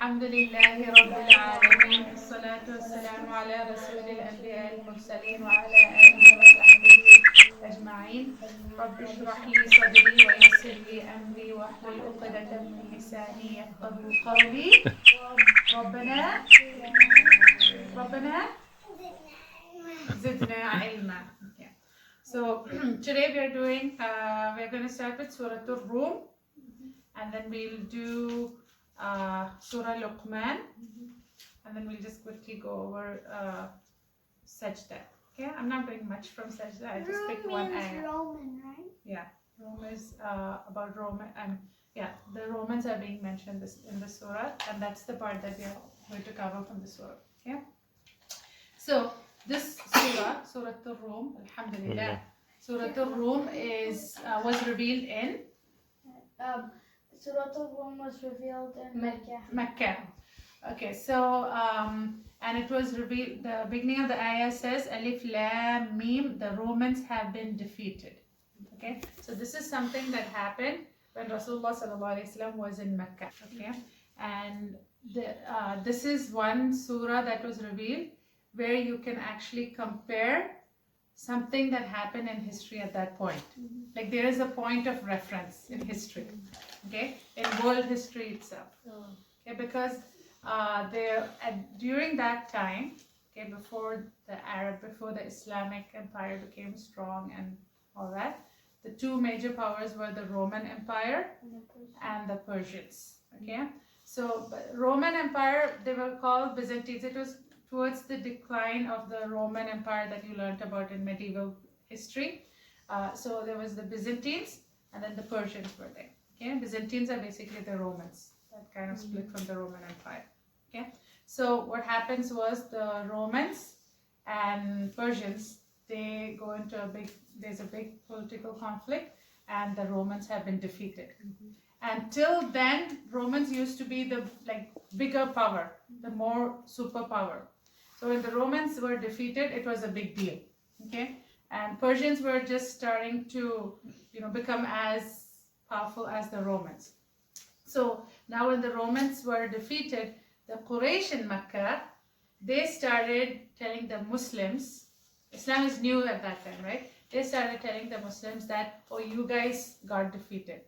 الحمد لله رب العالمين الصلاة والسلام على رسول الأنبياء المرسلين وعلى آله وصحبه أجمعين رب اشرح لي صدري ويسر لي أمري واحلل عقدة من لساني يفقه قولي ربنا ربنا زدنا علما. Okay. So today we're going to start with Surah Ar-Rum, and then we'll do Surah Luqman, and then we'll just quickly go over Sajdah. Okay, I'm not doing much from Sajdah. I just picked one ayah. Roman, right? Yeah, Rome is about Roman, and yeah, the Romans are being mentioned in the surah, and that's the part that we are going to cover from the surah. Okay, so this surah, Surah Ar-Rum, Alhamdulillah, Surah Ar-Rum was revealed in Surah Al-Rum was revealed in Mecca. Okay, so and it was revealed. The beginning of the ayah says Alif Lam Mim. The Romans have been defeated. Okay, so this is something that happened when Rasulullah sallallahu alaihi wasallam was in Mecca. Okay, and this is one surah that was revealed where you can actually compare something that happened in history at that point. Like there is a point of reference in history. Okay, in world history itself. Okay, because during that time, okay, before the Islamic Empire became strong and all that, the two major powers were the Roman Empire and the Persians. Okay, so Roman Empire, they were called Byzantines. It was towards the decline of the Roman Empire that you learned about in medieval history. So there was the Byzantines, and then the Persians were there. Okay, Byzantines are basically the Romans that kind of split from the Roman Empire. Okay, so what happens was the Romans and Persians, they go into there's a big political conflict, and the Romans have been defeated. Until then, Romans used to be the bigger power, the more superpower. So when the Romans were defeated, it was a big deal. Okay, and Persians were just starting to become as powerful as the Romans. So now when the Romans were defeated, the Quraysh in Mecca, they started telling the Muslims, Islam is new at that time, right? They started telling the Muslims that, oh, you guys got defeated.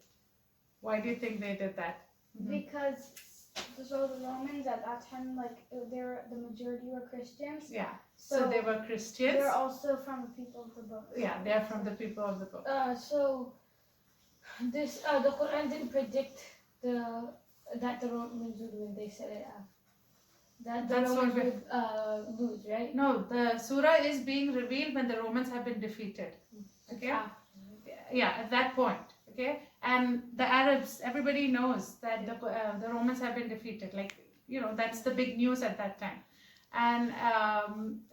Why do you think they did that? Because so the Romans at that time, the majority were Christians. Yeah. So they were Christians. They're also from the people of the book. Yeah, they're from the people of the book. So this the Quran didn't predict that the Romans would win. They said it that the Romans would lose, right? No, the surah is being revealed when the Romans have been defeated. Okay. Yeah, at that point. Okay, and the Arabs, everybody knows that the Romans have been defeated. That's the big news at that time. And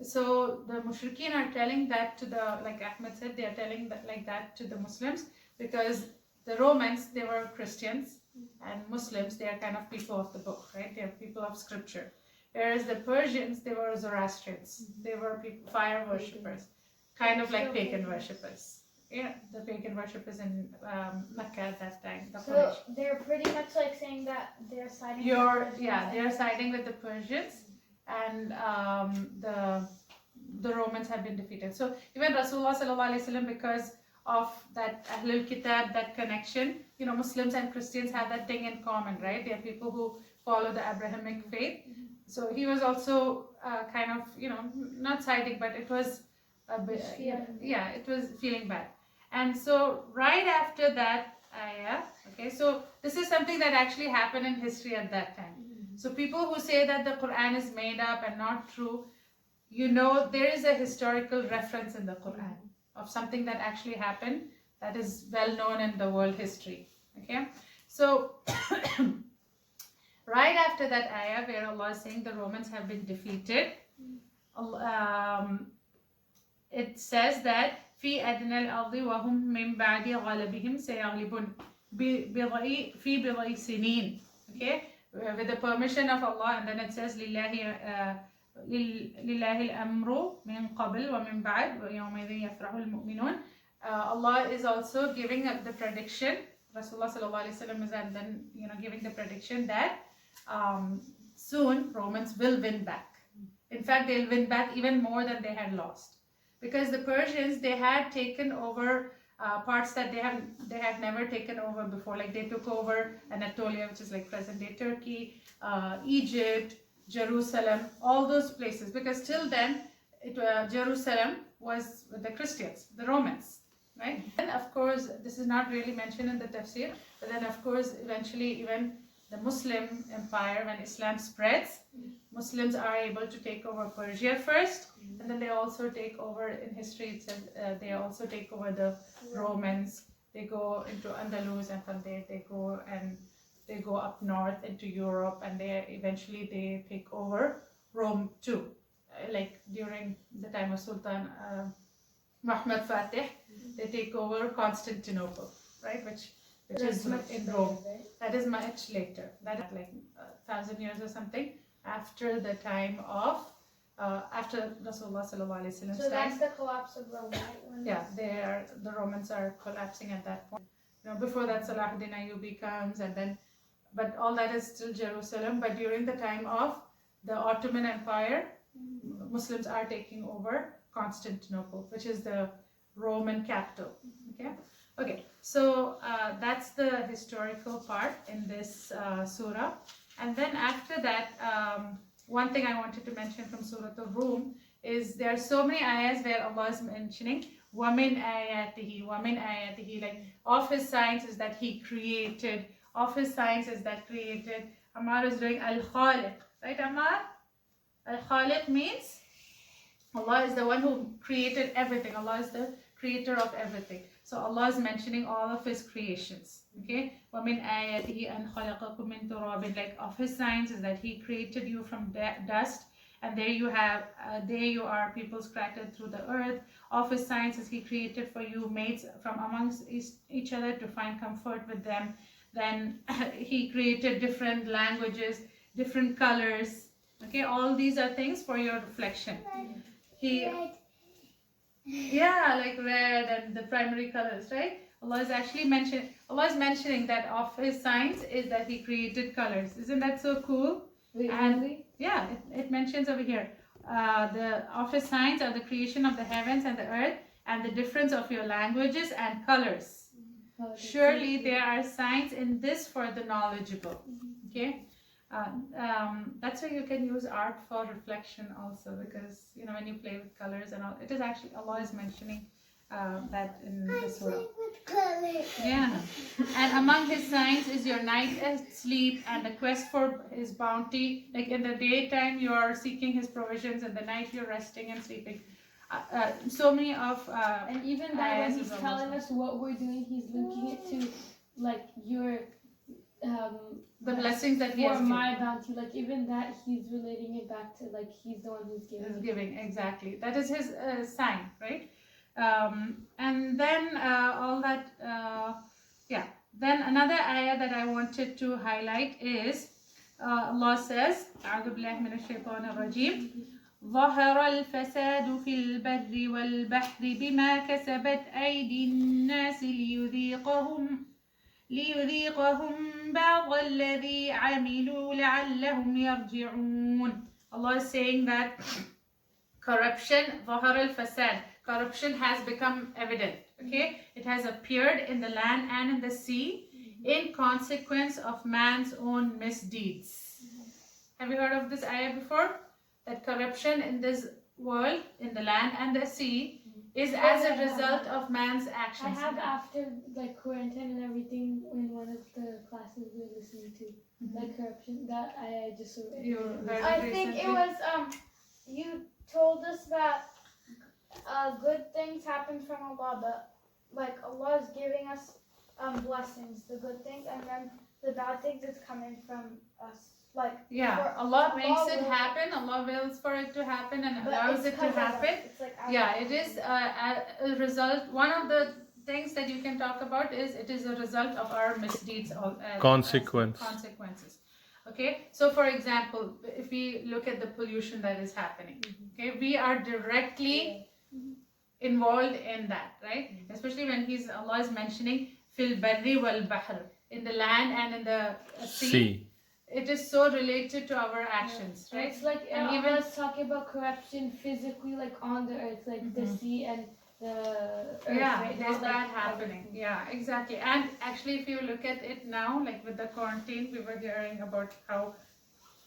so the Mushrikeen are telling that to like Ahmed said, they are telling that to the Muslims, because the Romans, they were Christians, and Muslims, they are kind of people of the book, right? They are people of scripture. Whereas the Persians, they were Zoroastrians. They were fire worshippers, kind of like pagan worshippers. Yeah, the pagan worshippers in Mecca at that time. So they're pretty much like saying that they're siding. They're siding with the Persians, and the Romans have been defeated. So even Rasulullah sallallahu alaihi wasallam, because of that Ahlul Kitab, that connection, Muslims and Christians have that thing in common, right? They are people who follow the Abrahamic faith. So he was also kind of, not siding, but it was a bit, it was feeling bad. And so right after that ayah, okay, so this is something that actually happened in history at that time. So people who say that the Quran is made up and not true, there is a historical reference in the Quran of something that actually happened that is well known in the world history. Okay, so right after that ayah where Allah is saying the Romans have been defeated, it says that في أدنى الأرض وهم من بعد غلبهم سيغلبون في بضع سنين. Okay, with the permission of Allah, and then it says لله الأمر من قبل ومن بعد ويومئذ يفرح المؤمنون. Allah is also giving the prediction. Rasulullah sallallahu alaihi wasallam is then giving the prediction that soon Romans will win back. In fact, they'll win back even more than they had lost, because the Persians, they had taken over parts that they had never taken over before. Like they took over Anatolia, which is like present-day Turkey, Egypt, Jerusalem, all those places. Because till then, Jerusalem was with the Christians, the Romans, right? And of course, this is not really mentioned in the tafsir, but then of course, eventually even the Muslim empire, when Islam spreads, Muslims are able to take over Persia first, and then they also take over, in history it says, they also take over the Romans. They go into Andalus, and from there they go up north into Europe, and eventually they take over Rome too. Like during the time of Sultan Muhammad Fatih, they take over Constantinople, right? Which is in Rome. Right? That is much later. That is like 1,000 years or something after the time of after Rasulullah sallallahu alaihi wasallam's So time. that's the collapse of Rome, right? Yeah, the Romans are collapsing at that point. Before that, Salahuddin Ayyubi comes, and then, but all that is still Jerusalem. But during the time of the Ottoman Empire, Muslims are taking over Constantinople, which is the Roman capital. Okay. So that's the historical part in this surah. And then after that, one thing I wanted to mention from Surah Ar-Rum is there are so many ayahs where Allah is mentioning وَمِنْ آيَاتِهِ وَمِنْ آيَاتِهِ, like of His signs is that He created, of His signs is that created. Ammar is doing Al-Khaliq, right Ammar? Al-Khaliq means Allah is the one who created everything. Allah is the creator of everything. So Allah is mentioning all of His creations. Okay, وَمِنْ آيَاتِهِ أَنْ خَلَقَكُم مِّن تُرَابٍ, like of His signs is that He created you from dust, and there you are, people scattered through the earth. Of His signs is He created for you mates from amongst each other to find comfort with them. Then He created different languages, different colors. Okay, all these are things for your reflection. Yeah, like red and the primary colors, right? Allah is mentioning that of His signs is that He created colors. Isn't that so cool? Really? Yeah, it mentions over here. The of His signs are the creation of the heavens and the earth, and the difference of your languages and colors. Surely there are signs in this for the knowledgeable. Okay. That's why you can use art for reflection also, because when you play with colors and all, it is actually Allah is mentioning that in the surah. Yeah, and among His signs is your night and sleep and the quest for His bounty. Like in the daytime you are seeking His provisions, and the night you're resting and sleeping. So many of and even that when He's telling us what we're doing, He's linking it to like your the blessings that He has given. For my bounty, like even that He's relating it back to like He's the one who's giving. Is giving, exactly. That is His sign, right? And then all that, yeah. Then another ayah that I wanted to highlight is Allah says, أعوذ بالله من الشيطان الرجيم, ظهر الفساد في البر والبحر بما كسبت أيدي الناس ليذيقهم بعض الذي عملوا لعلهم يرجعون. Allah is saying that corruption, ظهر الفساد, corruption has become evident. Okay, it has appeared in the land and in the sea in consequence of man's own misdeeds. Have you heard of this ayah before? That corruption in this world, in the land and the sea, is as a result of man's actions. I have after like quarantine and everything in one of the classes we were listening to, like corruption. That I just you heard I it think recently? it was you told us that good things happen from Allah, but like Allah is giving us blessings, the good things, and then the bad things is coming from us. Like yeah, Allah makes it happen. Allah wills for it to happen and allows it to happen. Like yeah, it is a result. One of the things that you can talk about is it is a result of our misdeeds. Consequences. Okay, so for example, if we look at the pollution that is happening, okay, we are directly involved in that, right? Especially when Allah is mentioning fil barri wal bahr, in the land and in the sea. it is so related to our actions, right? It's like And and even- even talking about corruption physically, like on the earth, like the Mhm. sea and the earth. Yeah, right? there's Not like that happening. everything. Yeah, exactly. And actually, if you look at it now, like with the quarantine, we were hearing about how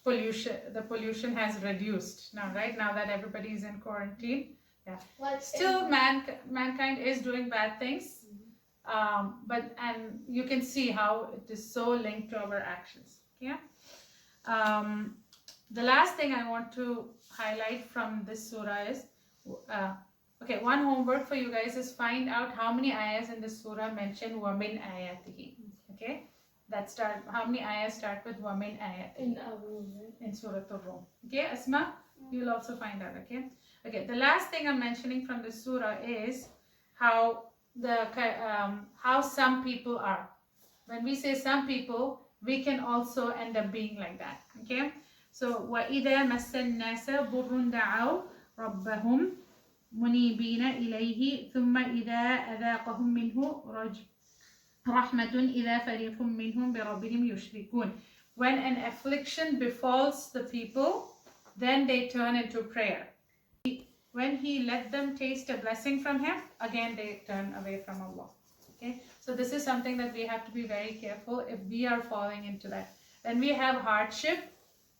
the pollution has reduced now, right? Now that everybody is in quarantine. Like Still, mankind is doing bad things, and you can see how it is so linked to our actions. Yeah. The last thing I want to highlight from this surah is, okay, one homework for you guys is find out how many ayahs in this surah mention وَمِنْ آيَاتِهِ. Okay, how many ayahs start with وَمِنْ آيَاتِهِ In Ar-Rum, right? in Surah Ar-Rum. Okay, Asma, you'll also find out. Okay, okay. The last thing I'm mentioning from the surah is how how some people are. When we say some people, we can also end up being like that. Okay, so وَإِذَا مَسَّ النَّاسَ ضُرٌّ دَعَوْا رَبَّهُمْ مُنِيبِينَ إِلَيْهِ ثُمَّ إِذَا أَذَاقَهُم مِّنْهُ رَحْمَةٌ إِذَا فَرِيقٌ مِّنْهُم بِرَبِّهِمْ يُشْرِكُونَ. When an affliction befalls the people, then they turn into prayer. When He let them taste a blessing from Him, again they turn away from Allah. Okay, so this is something that we have to be very careful if we are falling into that. When we have hardship,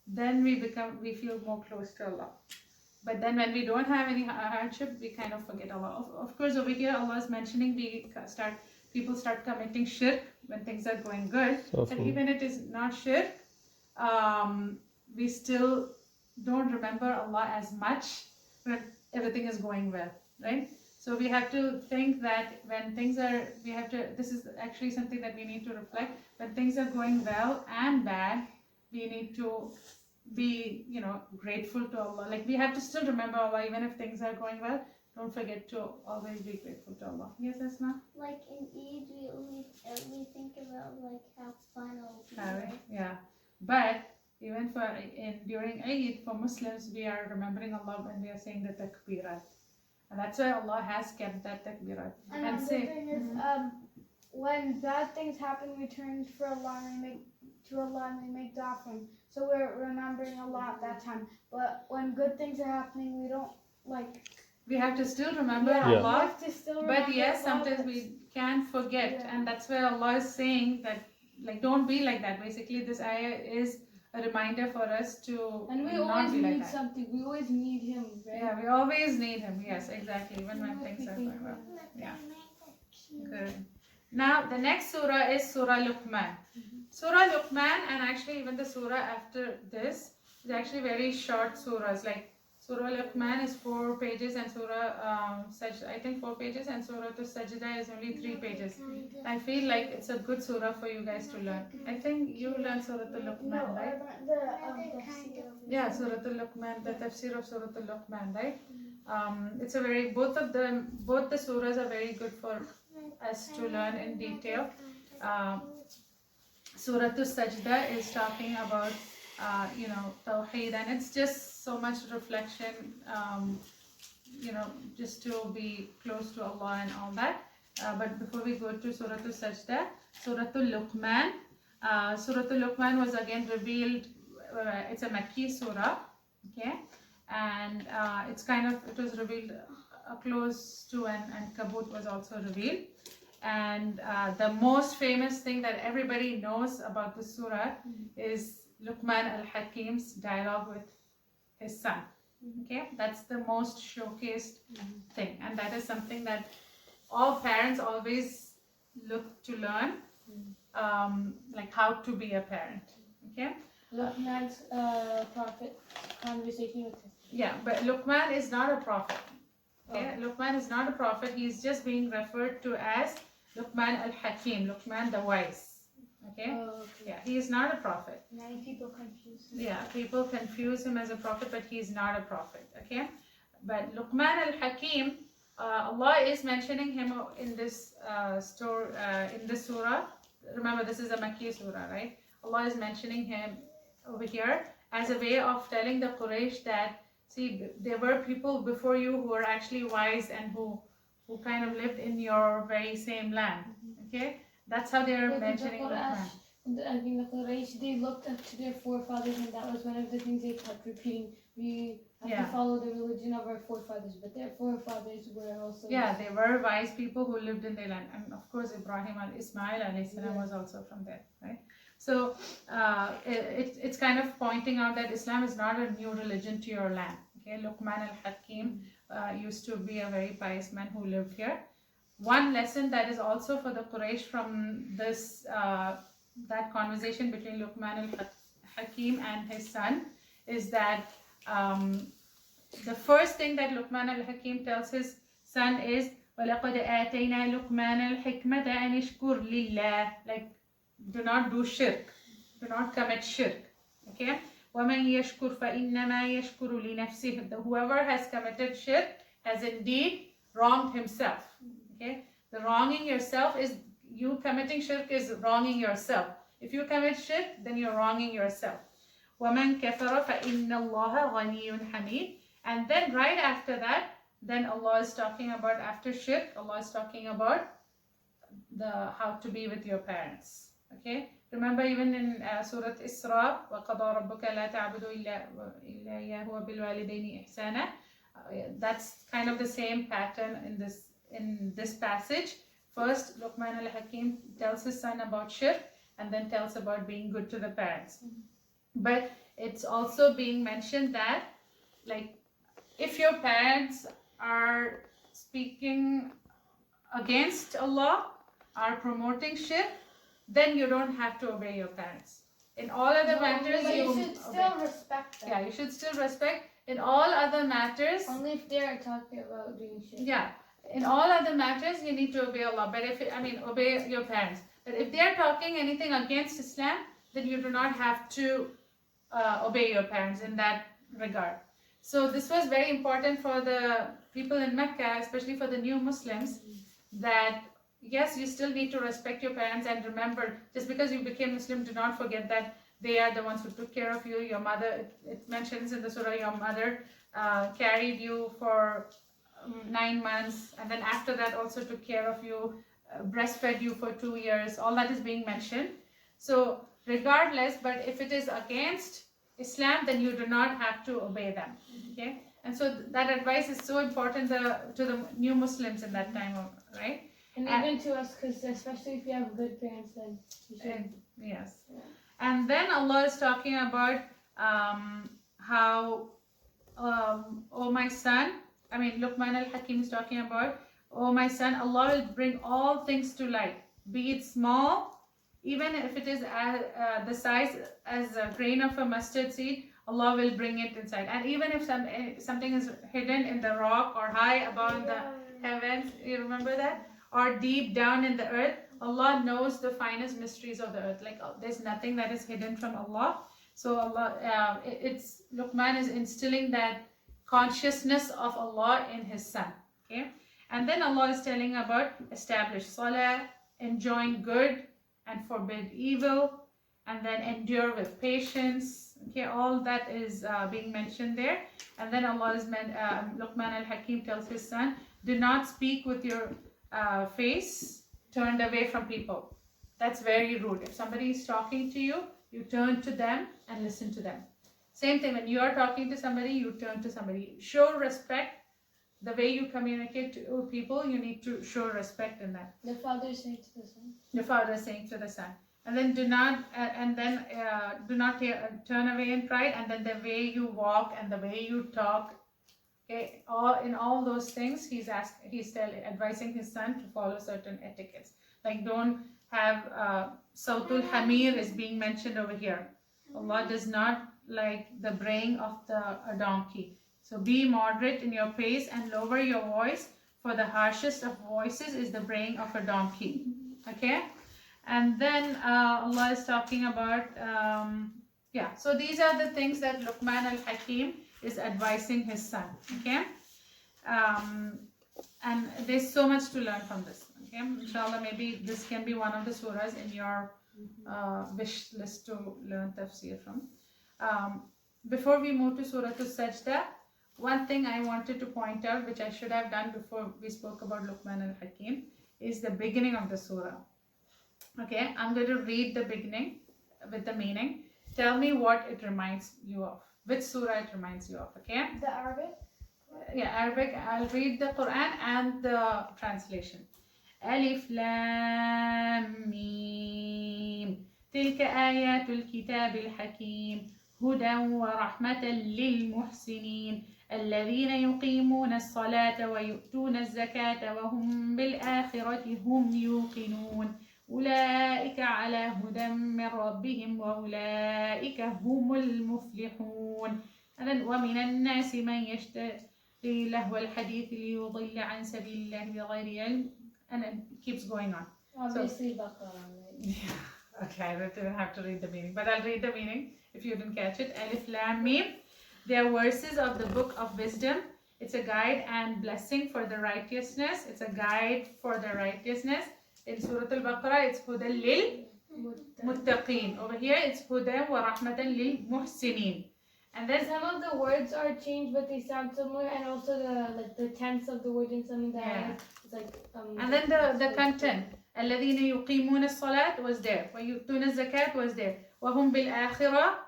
then we feel more close to Allah. But then when we don't have any hardship, we kind of forget Allah. Of course, over here Allah is mentioning people start committing shirk when things are going good. And even it is not shirk, we still don't remember Allah as much when everything is going well, right? So we have to think that when things are, this is actually something that we need to reflect. When things are going well and bad, we need to be, grateful to Allah. Like we have to still remember Allah even if things are going well. Don't forget to always be grateful to Allah. Yes, Asma? Like in Eid, we only think about like how fun it'll be. Right? Yeah, but even during Eid for Muslims, we are remembering Allah when we are saying the takbirat, and that's why Allah has kept that takbirat. And the thing is, when bad things happen, we turn for Allah and we make dua for Him. So we're remembering Allah at that time. But when good things are happening, we don't like. We have to still remember We Allah, have to still remember but yes, Allah, sometimes we can forget, Yeah. and that's why Allah is saying that, like, don't be like that. Basically, this ayah is a reminder for us to And we not always be like need that. something. We always need Him, right? Yeah, we always need Him. Yes, exactly. Even when things are going well. Yeah. Good. Now the next surah is Surah Luqman. Surah Luqman, and actually even the surah after this is actually very short surahs. Like Surah Luqman is 4 pages, and Surah Sajdah, I think 4 pages, and Surah As-Sajdah is only 3 pages. I feel like it's a good surah for you guys to learn. I think you learned Surah Luqman, right? Yeah, Surah Luqman, the tafsir of Surah Luqman, right? It's a both the surahs are very good for us to learn in detail. Surah As-Sajdah is talking about Tawheed, and it's just so much reflection, just to be close to Allah and all that. But before we go to Surah As-Sajdah, Surah Luqman. Surah Luqman was again revealed, it's a Makki surah, okay? And it was revealed close to, and Kabut was also revealed. And the most famous thing that everybody knows about the surah is Luqman al-Hakim's dialogue with his son. Okay, that's the most showcased thing, and that is something that all parents always look to learn, like how to be a parent. Okay. Luqman's prophet conversation with him. Yeah, but Luqman is not a prophet. Okay, Luqman is not a prophet. He is just being referred to as Luqman al-Hakim, Luqman the wise. Okay? Yeah, he is not a prophet. Many people confuse him. Yeah, people confuse him as a prophet, but he is not a prophet. Okay? But Luqman al-Hakim, Allah is mentioning him in this in this surah. Remember, this is a Makki surah, right? Allah is mentioning him over here as a way of telling the Quraysh that, see, there were people before you who were actually wise and who kind of lived in your very same land. Okay? That's how they are mentioning Luqman. I mean, the Quraysh, they looked up to their forefathers, and that was one of the things they kept repeating. We have to follow the religion of our forefathers, but their forefathers were also... Yeah, they were wise people who lived in their land. And of course, Ibrahim and Ismail alayhi salam was also from there, right? So it's kind of pointing out that Islam is not a new religion to your land. Okay, Luqman al-Hakim used to be a very pious man who lived here. One lesson that is also for the Quraysh from this that conversation between Luqman al-Hakim and his son is that the first thing that Luqman al-Hakim tells his son is وَلَقَدْ آتَيْنَا لُقْمَانَ الْحِكْمَةَ أَنِ اشْكُرْ لِلَّهِ, like, do not do shirk, do not commit shirk. Okay, وَمَنْ يَشْكُرْ فَإِنَّمَا يَشْكُرُ لِنَفْسِهِ, whoever has committed shirk has indeed wronged himself. Okay, the wronging yourself is, you committing shirk is wronging yourself. If you commit shirk, then you're wronging yourself. وَمَنْ كَفَرَ فَإِنَّ اللَّهَ غَنِيٌّ حَمِيدٌ. And then right after that, then Allah is talking about, after shirk, Allah is talking about how to be with your parents. Okay, remember even in Surah Isra, وَقَضَى رَبُّكَ لَا تَعْبُدُوا إِلَّا إِيَّاهُ وَبِالْوَالِدَيْنِ إِحْسَانًا. That's kind of the same pattern in this passage. First, Luqman al-Hakim tells his son about shirk and then tells about being good to the parents. But it's also being mentioned that, like, if your parents are speaking against Allah, are promoting shirk, then you don't have to obey your parents. In all other matters, But you you should still respect them. Yeah, you should still respect. In all other matters, Only if they're talking about doing shirk. yeah, in all other matters, you need to obey Allah. But obey your parents. But if they are talking anything against Islam, then you do not have to obey your parents in that regard. So this was very important for the people in Mecca, especially for the new Muslims, that yes, you still need to respect your parents, and remember, just because you became Muslim, do not forget that they are the ones who took care of you. Your mother, it mentions in the surah, your mother carried you for 9 months, and then after that also took care of you, breastfed you for 2 years. All that is being mentioned. So regardless, but if it is against Islam, then you do not have to obey them. Okay, and so that advice is so important to the new Muslims in that time, right? And even to us, because especially if you have good parents, then you should. Yes. Yeah. And then Allah is talking about how, oh my son, Luqman al-Hakim is talking about, oh my son, Allah will bring all things to light, be it small, even if it is the size as a grain of a mustard seed, Allah will bring it inside. And even if something is hidden in the rock or high above the heavens, you remember that? Or deep down in the earth, Allah knows the finest mysteries of the earth. Like, there's nothing that is hidden from Allah. So Allah, Luqman is instilling that consciousness of Allah in his son. Okay, and then Allah is telling about establish salah, enjoin good and forbid evil, and then endure with patience. Okay, all that is being mentioned there. And then Luqman al-Hakim tells his son, do not speak with your face turned away from people. That's very rude. If somebody is talking to you, you turn to them and listen to them. Same thing, when you are talking to somebody, you turn to somebody. Show respect. The way you communicate to people, you need to show respect in that. The father is saying to the son. The father is saying to the son. And then do not turn away in pride. And then the way you walk and the way you talk. Okay, in all those things, he's advising his son to follow certain etiquettes. Like, don't have Sautul Hamir is being mentioned over here. Allah does not like the braying of a donkey. So be moderate in your pace and lower your voice, for the harshest of voices is the braying of a donkey. Okay, and then Allah is talking about so these are the things that Luqman al-Hakim is advising his son. Okay, and there's so much to learn from this. Okay, inshallah, maybe this can be one of the surahs in your wish list to learn tafsir from. Before we move to Surah As-Sajdah, one thing I wanted to point out, which I should have done before we spoke about Luqman al-Hakim, is the beginning of the surah. Okay, I'm going to read the beginning with the meaning. Tell me what it reminds you of. Which surah it reminds you of, okay? The Arabic? Yeah, Arabic. I'll read the Quran and the translation. ألف لام ميم تلك آيات الكتاب الحكيم هدى ورحمة للمحسنين الذين يقيمون الصلاة ويؤتون الزكاة وهم بالآخرة هم يوقنون أولئك على هدى من ربهم وأولئك هم المفلحون. ومن الناس من يشتري لهو الحديث ليضل عن سبيل الله بغير علم. And it keeps going on. Obviously, Baqarah, right? Yeah. Okay, I didn't have to read the meaning, but I'll read the meaning if you didn't catch it. Alif Lam Mim. They are verses of the book of wisdom. It's a guide and blessing for the righteousness. It's a guide for the righteousness. In Surah Al-Baqarah, it's Hudan lil Muttaqeen. Over here, it's Hudan wa Rahmatan lil Muhsinin. And then Some of the words are changed, but they sound similar, and also the tense of the word in some of the ayahs is like. And then the content. الذين يقيمون الصلاة was there. ويؤتون الزكاة was there. وهم بالآخرة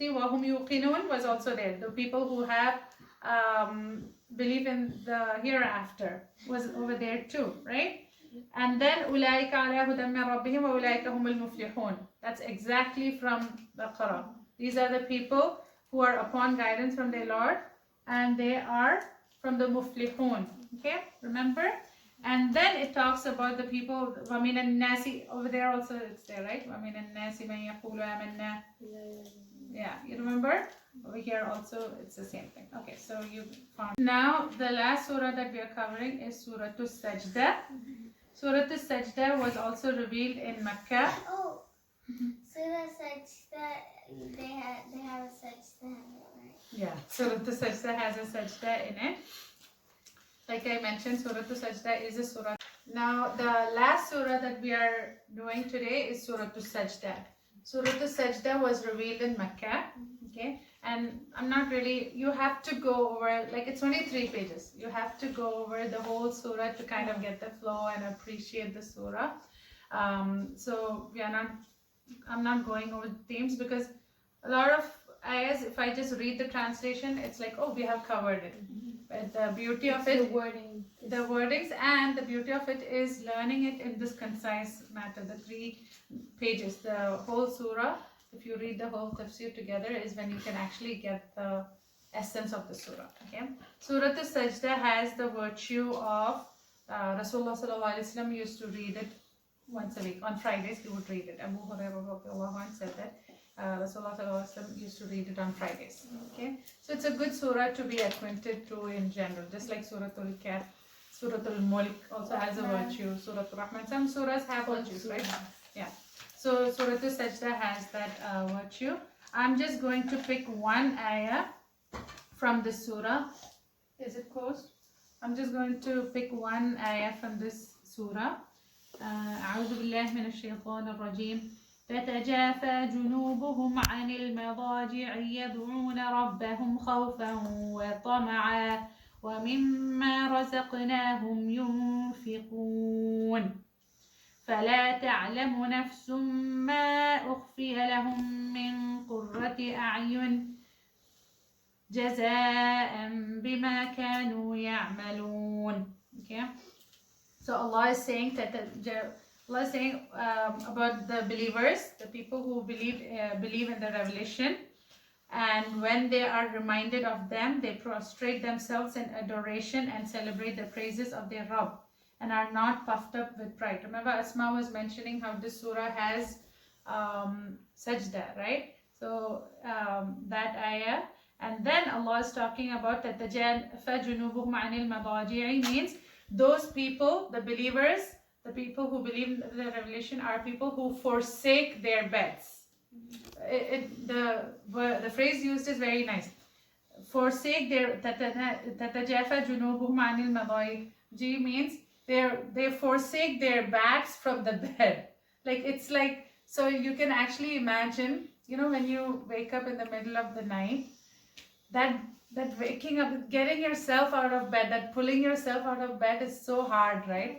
وهم يوقنون was also there. The people who have believe in the hereafter was over there too, right? And then أولئك على هدى من ربهم وأولئك هم المفلحون. That's exactly from Baqarah. These are the people who are upon guidance from their Lord, and they are from the muflihun. Okay, remember? And then it talks about the people. وَمِنَ النَّاسِ over there also it's there, right? وَمِنَ النَّاسِ مَنْ يَقُولُ آمَنَّا. Yeah, you remember? Over here also it's the same thing. Okay, so you found. Now the last surah that we are covering is Surah As-Sajdah. Surah As-Sajdah was also revealed in Mecca. Oh, Surah Sajdah, they have a Sajdah in it, right? Yeah, Surah As-Sajdah has a Sajdah in it. Like I mentioned, Surah As-Sajdah is a surah. Now, the last surah that we are doing today is Surah As-Sajdah. Surah As-Sajdah was revealed in Mecca, okay? And I'm not really, you have to go over, like it's only 3 pages. You have to go over the whole surah to kind of get the flow and appreciate the surah. So I'm not going over the themes because a lot of ayahs, if I just read the translation, it's like, oh, we have covered it. But the beauty of it, the wordings, and the beauty of it is learning it in this concise matter. The 3 pages, the whole surah, if you read the whole tafsir together, is when you can actually get the essence of the surah. Okay, Surah As-Sajdah has the virtue of Rasulullah sallallahu alaihi wasallam used to read it once a week. On Fridays he would read it. Abu Hurairah said that Rasulullah sallallahu alaihi wasallam used to read it on Fridays. Okay, so it's a good surah to be acquainted to in general, just like Surah Al-Kahf. Surah Al-Mulk also has a virtue. Surah Al-Rahman. Some surahs have virtues, right? Yeah. So Surah As-Sajdah has that virtue. I'm just going to pick one ayah from this surah. Is it closed? I'm just going to pick one ayah from this surah. أعوذ بالله من الشيطان الرجيم. تتجافى جنوبهم عن المضاجع يدعون ربهم خوفا وطمعا ومما رزقناهم ينفقون فلا تعلم نفس ما أخفي لهم من قرة أعين جزاء بما كانوا يعملون. Okay, so Allah is saying that Allah is saying about the believers, the people who believe in the revelation, and when they are reminded of them, they prostrate themselves in adoration and celebrate the praises of their Rabb, and are not puffed up with pride. Remember, Asma was mentioning how this surah has sajda, right? So that ayah, and then Allah is talking about that فَجُنُوبُهُمْ عَنِ الْمَضَاجِعِ means those people, the believers, the people who believe in the revelation are people who forsake their beds. The phrase used is very nice. Forsake their تَتَجَافَى جُنُوبُهُمْ عَنِ الْمَضَاجِعِ means they forsake their backs from the bed. Like it's like, so you can actually imagine, you know, when you wake up in the middle of the night, that waking up, getting yourself out of bed, that pulling yourself out of bed is so hard, right?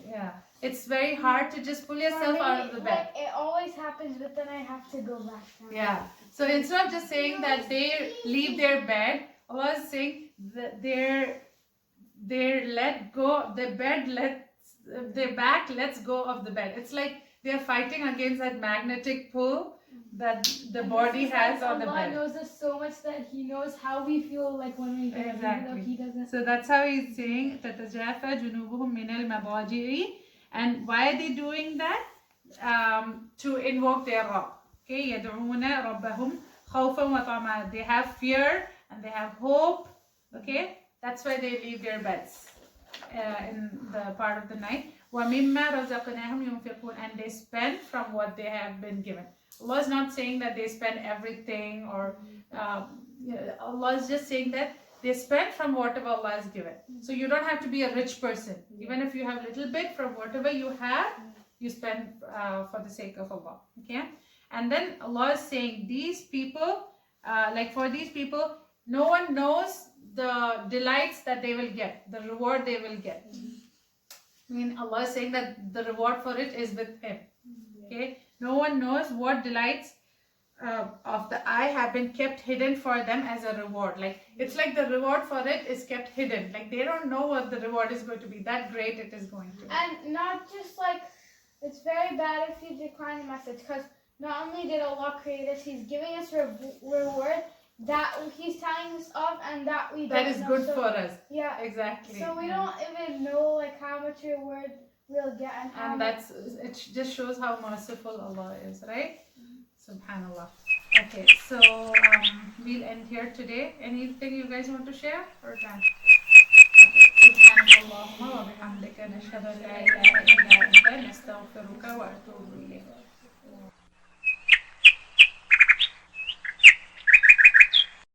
Yeah. it's very hard to just pull yourself For out me, of the bed. like, it always happens, but then I have to go back down. Yeah. So instead of just saying that they leave their bed, Allah is saying that their let go, their bed their back lets go of the bed. It's like they're fighting against that magnetic pull that the And body this is has like on the Allah bed. knows us so much that He knows how we feel like when we get up, even Exactly. though He doesn't. So that's how he's saying تَتَجَافَى جُنُوبُهُم مِنَ الْمَضَاجِعِ. And why are they doing that? To invoke their Rabb. Okay, يَدْعُونَ رَبَّهُمْ خَوْفًا وَطَمَعًا. They have fear and they have hope. Okay, that's why they leave their beds in the part of the night. وَمِمَّا رَزَقْنَاهُمْ يُنْفِقُونَ. And they spend from what they have been given. Allah is not saying that they spend everything or Allah is just saying that they spend from whatever Allah has given. So you don't have to be a rich person. Even if you have little bit from whatever you have, you spend for the sake of Allah. Okay? And then Allah is saying these people, like for these people, no one knows the delights that they will get, the reward they will get. I mean, Allah is saying that the reward for it is with Him. Okay? No one knows what delights of the eye have been kept hidden for them as a reward. Like, it's like the reward for it is kept hidden. Like, they don't know what the reward is going to be. That great it is going to be. And not just like, it's very bad if you decline the message, because not only did Allah create us, He's giving us reward that He's telling us of, and that we That don't is know. good So, for us. yeah. Exactly. So we don't even know like how much reward we'll get and how And much. it just shows how merciful Allah is, right? Subhanallah. Okay, so we'll end here today. Anything you guys want to share or done? Okay. Subhanallah wa bihamdika nashhadu an la ilaha illa anta nastaghfiruka wa atubu ilayk.